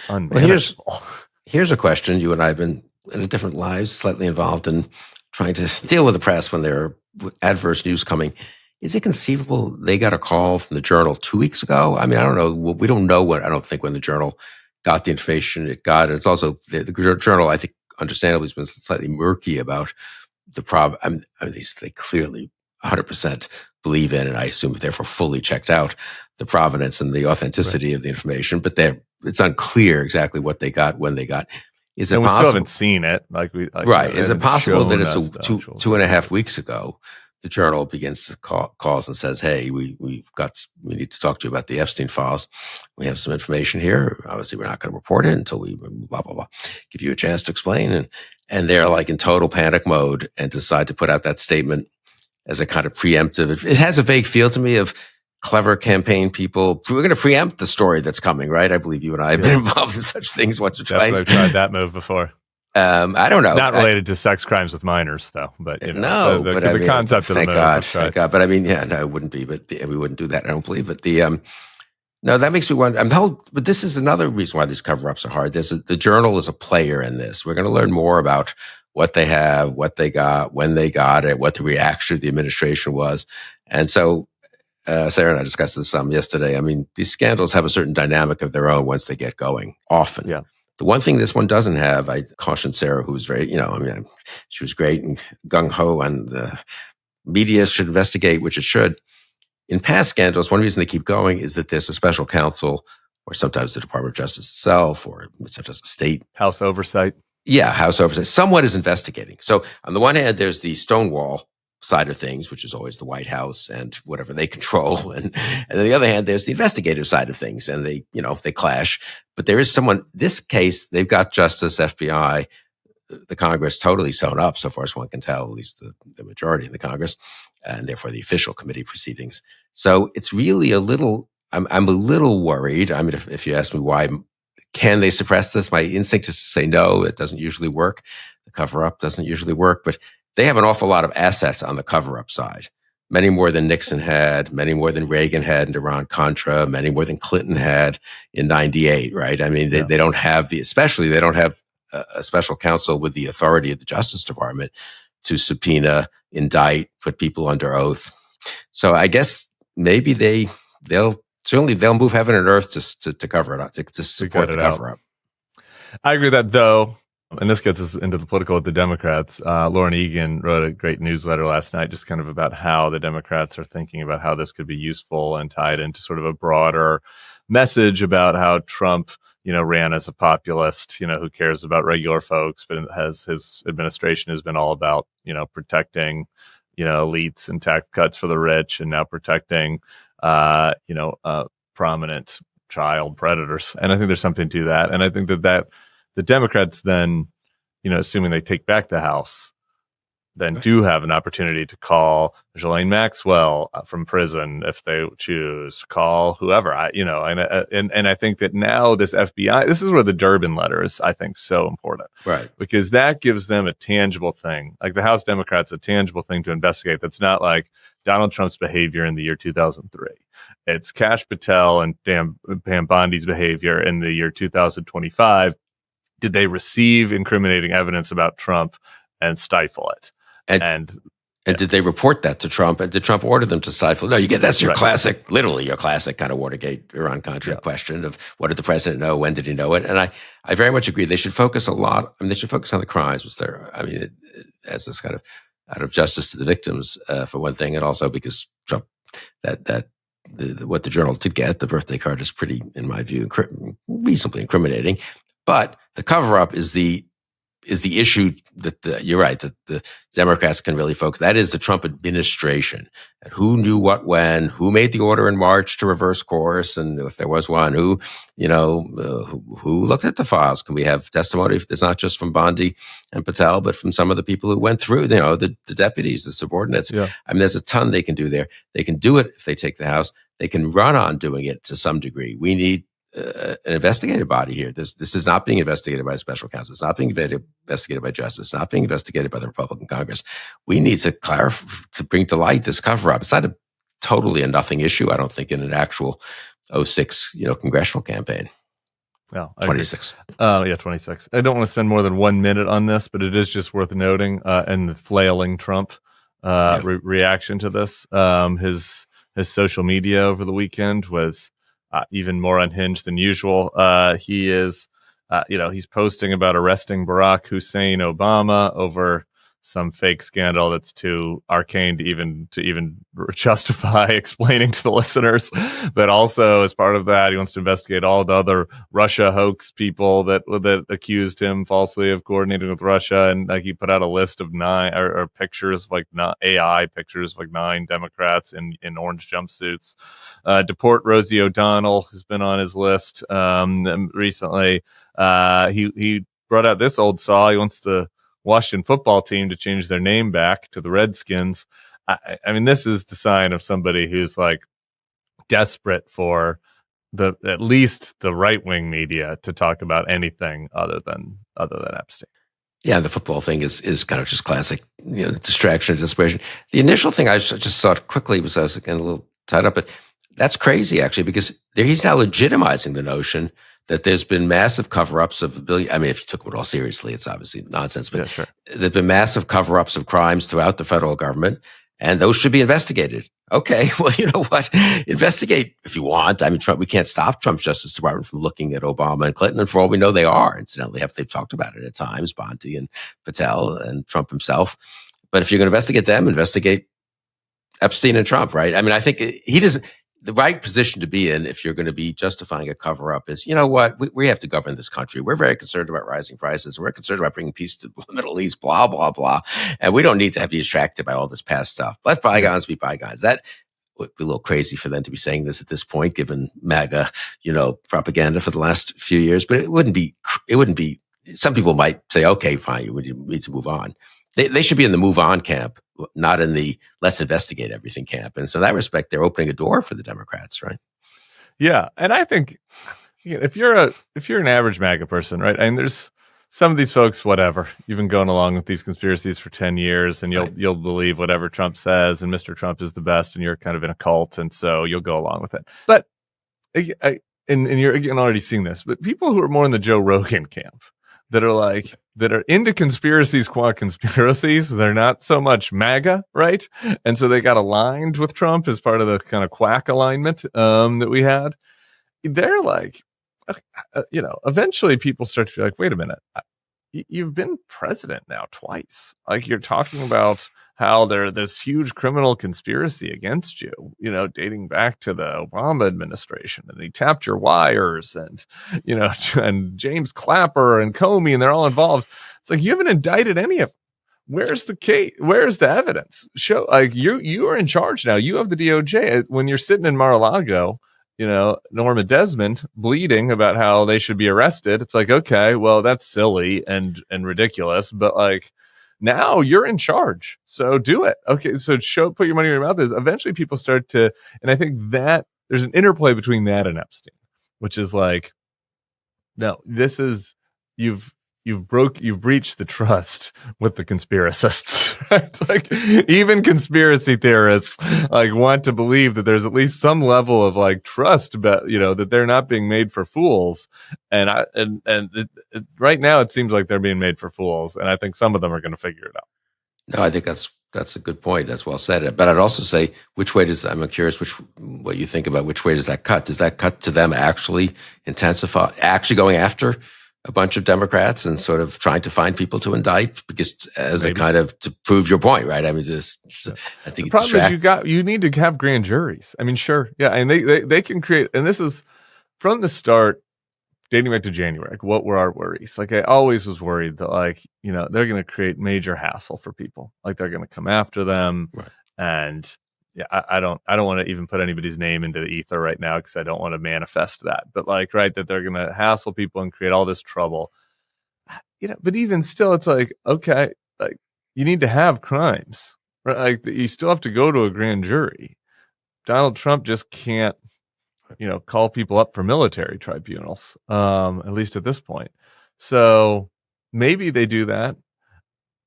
unmanageable. Well, here's a question. You and I have been in different lives, slightly involved in trying to deal with the press when there are adverse news coming. Is it conceivable they got a call from the Journal 2 weeks ago? I mean, I don't know. We don't know I don't think when the Journal got the information it got. It's also the Journal, I think, understandably, has been slightly murky about the problem. I mean, they clearly 100% believe in, and I assume therefore fully checked out the provenance and the authenticity of the information. But it's unclear exactly what they got, when they got. Is it possible? We still haven't seen it. Right? Is it possible that it's 2.5 weeks ago? The Journal begins to calls and says, "Hey, we need to talk to you about the Epstein files. We have some information here. Obviously, we're not going to report it until we blah blah blah. Give you a chance to explain." And they're like in total panic mode and decide to put out that statement as a kind of preemptive. It has a vague feel to me of clever campaign people. We're going to preempt the story that's coming, right? I believe you and I have been involved in such things once or twice. I've tried that move before. I don't know. Not related to sex crimes with minors, though. But no, but the concept of the move. Thank God. But I mean, no, it wouldn't be. But we wouldn't do that. I don't believe. But no, that makes me wonder. But this is another reason why these cover-ups are hard. The Journal is a player in this. We're going to learn more about what they have, what they got, when they got it, what the reaction of the administration was, and so. Sarah and I discussed this some yesterday. I mean, these scandals have a certain dynamic of their own once they get going. Often, yeah. The one thing this one doesn't have, I cautioned Sarah, who was very, she was great and gung-ho, and the media should investigate, which it should. In past scandals, one reason they keep going is that there's a special counsel, or sometimes the Department of Justice itself, or sometimes a state. House oversight. Yeah, House oversight. Someone is investigating. So on the one hand, there's the Stonewall side of things, which is always the White House and whatever they control. And on the other hand, there's the investigative side of things, and they clash. But there is someone, this case, they've got Justice, FBI, the Congress totally sewn up, so far as one can tell, at least the majority in the Congress, and therefore the official committee proceedings. So it's really I'm a little worried. I mean, if you ask me why, can they suppress this? My instinct is to say no, it doesn't usually work. The cover-up doesn't usually work, but they have an awful lot of assets on the cover-up side. many more than Nixon had, many more than Reagan had in Iran-Contra, many more than Clinton had in '98, right? I mean, they don't have especially they don't have a special counsel with the authority of the Justice Department to subpoena, indict, put people under oath. So I guess maybe they'll move heaven and earth to cover it up, to support the cover up. I agree with that, though. And this gets us into the political with the Democrats. Lauren Egan wrote a great newsletter last night, just kind of about how the Democrats are thinking about how this could be useful and tied into sort of a broader message about how Trump, ran as a populist, who cares about regular folks, but his administration has been all about, protecting, elites and tax cuts for the rich, and now protecting, prominent child predators. And I think there's something to that. And I think that the Democrats then, assuming they take back the House, then do have an opportunity to call Ghislaine Maxwell from prison if they choose, call whoever, and I think that now this FBI, this is where the Durbin letter is, I think, so important, right? Because that gives them a tangible thing, like the House Democrats, a tangible thing to investigate. That's not like Donald Trump's behavior in the year 2003. It's Kash Patel and Pam Bondi's behavior in the year 2025. Did they receive incriminating evidence about Trump and stifle it? And did they report that to Trump? And did Trump order them to stifle? No, that's your classic, literally your classic kind of Watergate Iran-Contra question of what did the president know? When did he know it? And I very much agree. They should focus a lot. I mean, they should focus on the crimes, which as this kind of out of justice to the victims, for one thing, and also because Trump, what the journal did get, the birthday card, is pretty, in my view, reasonably incriminating. But the cover-up is the issue that you're right, that the Democrats can really focus. That is the Trump administration, and who knew what when, who made the order in March to reverse course, and if there was one, who looked at the files. Can we have testimony? It's not just from Bondi and Patel, but from some of the people who went through, the deputies, the subordinates. Yeah. I mean, there's a ton they can do there. They can do it if they take the House. They can run on doing it to some degree. We need an investigative body here. This is not being investigated by a special counsel. It's not being investigated by justice. It's not being investigated by the Republican Congress. We need to clarify, to bring to light this cover-up. It's not totally a nothing issue, I don't think, in an actual 06 congressional campaign. Well, 26. 26. I don't want to spend more than 1 minute on this, but it is just worth noting, and the flailing Trump reaction to this. His social media over the weekend was even more unhinged than usual. He is, he's posting about arresting Barack Hussein Obama over some fake scandal that's too arcane to even justify explaining to the listeners. But also, as part of that, he wants to investigate all the other Russia hoax people that accused him falsely of coordinating with Russia. And he put out a list of 9 or pictures, AI pictures of 9 Democrats in orange jumpsuits. Deport Rosie O'Donnell has been on his list recently. He brought out this old saw. He wants the Washington football team to change their name back to the Redskins. I mean, this is the sign of somebody who's desperate for at least the right wing media to talk about anything other than Epstein. Yeah, the football thing is kind of just classic, distraction and desperation. The initial thing I just saw quickly was I was again a little tied up, but that's crazy actually, because he's now legitimizing the notion that there's been massive cover-ups of billion. I mean, if you took it all seriously, it's obviously nonsense, but there've been massive cover-ups of crimes throughout the federal government, and those should be investigated. Okay, well, you know what? Investigate if you want. I mean, Trump, we can't stop Trump's Justice Department from looking at Obama and Clinton, and for all we know, they are. Incidentally, they've talked about it at times, Bondi and Patel and Trump himself. But if you're going to investigate them, investigate Epstein and Trump, right? I mean, I think he doesn't. The right position to be in if you're going to be justifying a cover-up is, you know what, we have to govern this country. We're very concerned about rising prices. We're concerned about bringing peace to the Middle East, blah, blah, blah. And we don't need to be distracted by all this past stuff. Let bygones be bygones. That would be a little crazy for them to be saying this at this point, given MAGA, propaganda for the last few years. But it wouldn't be, some people might say, okay, fine, we need to move on. They should be in the move on camp, not in the let's investigate everything camp. And so in that respect, they're opening a door for the Democrats, right? Yeah. And I think if you're an average MAGA person, right? And there's some of these folks, whatever. You've been going along with these conspiracies for 10 years, and you'll believe whatever Trump says, and Mr. Trump is the best, and you're kind of in a cult, and so you'll go along with it. But and you're again already seeing this, but people who are more in the Joe Rogan camp that are into conspiracies, quad conspiracies, they're not so much MAGA, right? And so they got aligned with Trump as part of the kind of quack alignment that we had. They're like, eventually people start to be like, wait a minute, you've been president now twice. Like, you're talking about how there's this huge criminal conspiracy against you, dating back to the Obama administration, and he tapped your wires, and, and James Clapper and Comey, and they're all involved. It's like, you haven't indicted any of them. Where's the case? Where's the evidence? Show, like, you are in charge now. You have the DOJ. When you're sitting in Mar-a-Lago, Norma Desmond bleeding about how they should be arrested. It's like, okay, well, that's silly and ridiculous, but like, now you're in charge, so do it. Okay, so put your money in your mouth. Is eventually people start to, and I think that there's an interplay between that and Epstein, which is like, no, this is you've breached the trust with the conspiracists. It's like, even conspiracy theorists like want to believe that there's at least some level of like trust, but that they're not being made for fools. And right now it seems like they're being made for fools, and I think some of them are going to figure it out. No, I think that's a good point. That's well said. But I'd also say, I'm curious what you think about which way does that cut? Does that cut to them actually going after a bunch of Democrats and sort of trying to find people to indict, because a kind of to prove your point, right? I mean, I think the problem is you need to have grand juries. I mean, sure, yeah, and they can create, and this is from the start, dating back to January. Like, what were our worries? Like, I always was worried that they're going to create major hassle for people. Like, they're going to come after them, right. And yeah, I don't want to even put anybody's name into the ether right now, because I don't want to manifest that. But that they're going to hassle people and create all this trouble. But even still, it's like, okay, like, you need to have crimes, right? Like, you still have to go to a grand jury. Donald Trump just can't, call people up for military tribunals, at least at this point. So maybe they do that.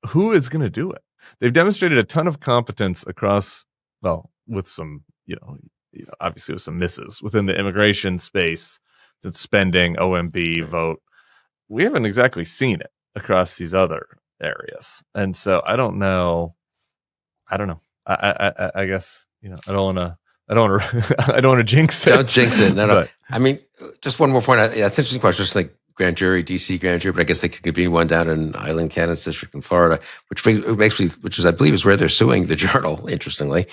Who is going to do it? They've demonstrated a ton of competence across, with some, obviously with some misses within the immigration space, that's spending, OMB, vote. We haven't exactly seen it across these other areas. And so I don't know. I guess, I don't want to jinx it. Don't jinx it. No. But, I mean, just one more point. That's an interesting question. Just like grand jury, DC grand jury, but I guess they could convene one down in Island Cannons District in Florida, which is, I believe, is where they're suing the Journal. Interestingly,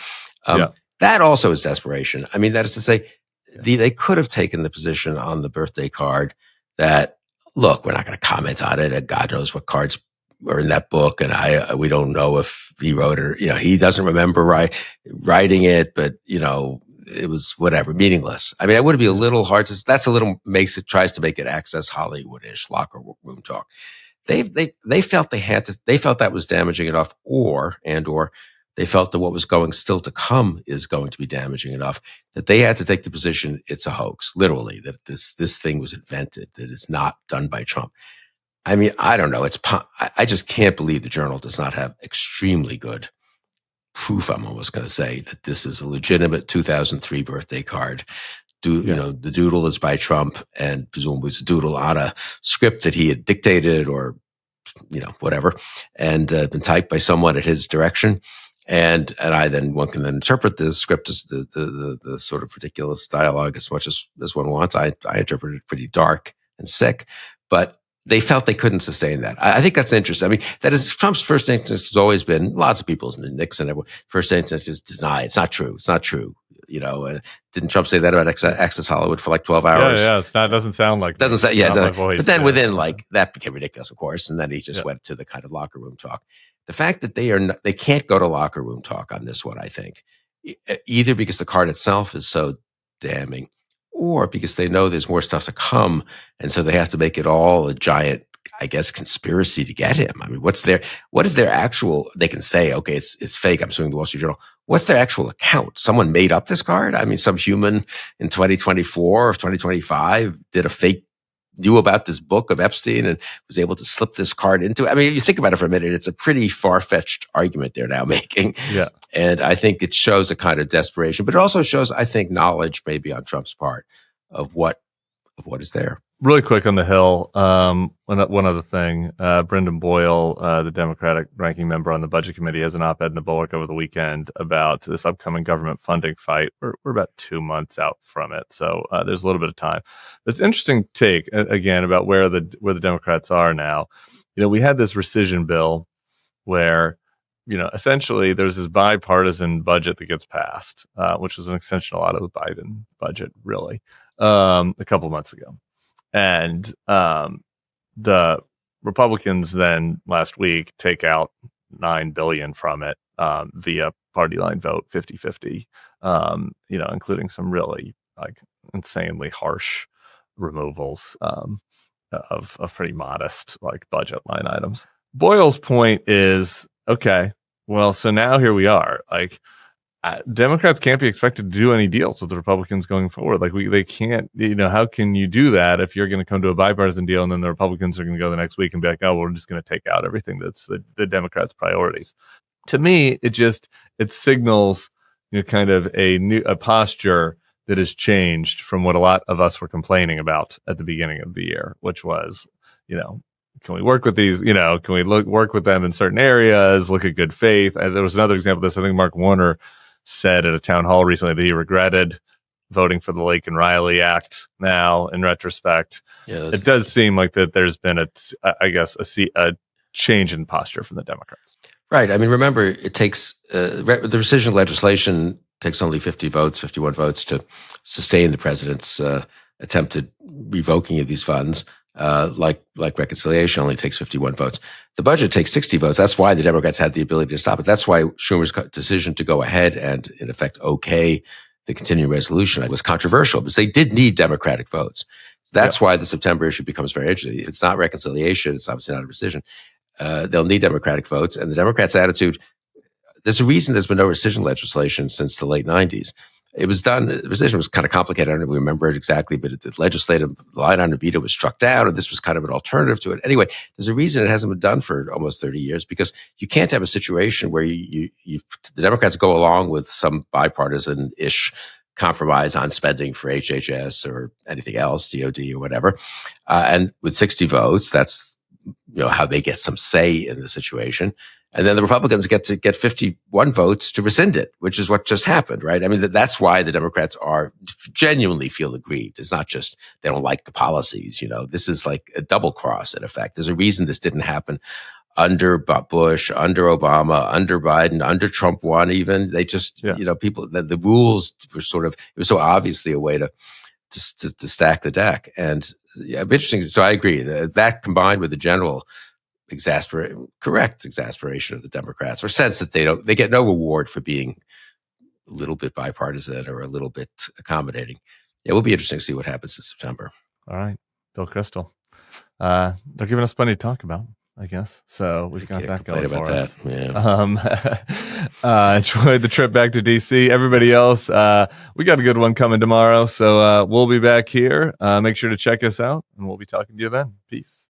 that also is desperation. I mean, that is to say, they could have taken the position on the birthday card that, look, we're not going to comment on it, and God knows what cards were in that book, and we don't know if he wrote it. He doesn't remember writing it, but it was whatever, meaningless. I mean, it would be a little hard to. That's a little tries to make it Access Hollywood-ish locker room talk. They felt they had to. They felt that was damaging enough, or they felt that what was still to come is going to be damaging enough that they had to take the position it's a hoax, literally, that this thing was invented, that it's not done by Trump. I mean, I don't know. I just can't believe the Journal does not have extremely good proof, I'm almost going to say, that this is a legitimate 2003 birthday card. The doodle is by Trump, and presumably it's a doodle on a script that he had dictated or, whatever, and been typed by someone at his direction. And one can then interpret this script as the sort of ridiculous dialogue as much as one wants. I interpret it pretty dark and sick, but they felt they couldn't sustain that. I think that's interesting. I mean, that is Trump's first instinct has always been, lots of people's, Nixon, first instinct is deny. It's not true. It's not true. Didn't Trump say that about Access Hollywood for like 12 hours? Yeah. It's not. Doesn't sound like. Doesn't say. Yeah. My voice, but then within that became ridiculous, of course, and then he just went to the kind of locker room talk. The fact that they can't go to locker room talk on this one, I think, either because the card itself is so damning, or because they know there's more stuff to come, and so they have to make it all a giant, I guess, conspiracy to get him. I mean, what is their actual? They can say, okay, it's fake. I'm suing the Wall Street Journal. What's their actual account? Someone made up this card? I mean, some human in 2024 or 2025 did a fake knew about this book of Epstein and was able to slip this card into it. I mean, you think about it for a minute, it's a pretty far-fetched argument they're now making. Yeah. And I think it shows a kind of desperation, but it also shows, I think, knowledge maybe on Trump's part of what is there. Really quick on the Hill, one other thing. Brendan Boyle, the Democratic ranking member on the Budget Committee, has an op-ed in the Bulwark over the weekend about this upcoming government funding fight. We're about 2 months out from it, so there's a little bit of time. It's an interesting take, again, about where the Democrats are now. We had this rescission bill where, essentially there's this bipartisan budget that gets passed, which was an extension a lot of the Biden budget, really, a couple months ago. And the Republicans then last week take out $9 billion from it via party line vote, 50-50, including some really insanely harsh removals of pretty modest budget line items. Boyle's point is, okay, well, so now here we are. Democrats can't be expected to do any deals with the Republicans going forward. They can't, how can you do that if you're going to come to a bipartisan deal and then the Republicans are going to go the next week and be like, oh, we're just going to take out everything that's the Democrats' priorities. To me, it signals, kind of a posture that has changed from what a lot of us were complaining about at the beginning of the year, which was, can we work with these, can we work with them in certain areas, look at good faith? There was another example of this. I think Mark Warner said at a town hall recently that he regretted voting for the Lake and Riley Act now in retrospect. Yeah, it does seem like that there's been a change in posture from the Democrats. Right. I mean, remember, it takes the rescission legislation takes only 51 votes to sustain the president's attempted revoking of these funds. Like reconciliation only takes 51 votes. The budget takes 60 votes. That's why the Democrats had the ability to stop it. That's why Schumer's decision to go ahead and, in effect, okay the continuing resolution was controversial because they did need Democratic votes. That's why the September issue becomes very interesting. It's not reconciliation. It's obviously not a rescission. They'll need Democratic votes. And the Democrats' attitude, there's a reason there's been no rescission legislation since the late 90s. It was done, the rescission was kind of complicated. I don't remember it exactly, but the legislative line on veto was struck down, and this was kind of an alternative to it. Anyway, there's a reason it hasn't been done for almost 30 years, because you can't have a situation where the Democrats go along with some bipartisan-ish compromise on spending for HHS or anything else, DOD or whatever, and with 60 votes, that's how they get some say in the situation. And then the Republicans get 51 votes to rescind it, which is what just happened, right? I mean, that's why the Democrats genuinely feel aggrieved. It's not just they don't like the policies. This is like a double cross in effect. There's a reason this didn't happen under Bush, under Obama, under Biden, under Trump one even. They just, people, the rules were it was so obviously a way to stack the deck. And interesting. So I agree that combined with the general exasperation of the Democrats, or sense that they get no reward for being a little bit bipartisan or a little bit accommodating. It will be interesting to see what happens in September. All right, Bill Kristol. They're giving us plenty to talk about, I guess. So we've got that going for us. Yeah. Enjoyed the trip back to DC. Everybody else, we got a good one coming tomorrow. So we'll be back here. Make sure to check us out, and we'll be talking to you then. Peace.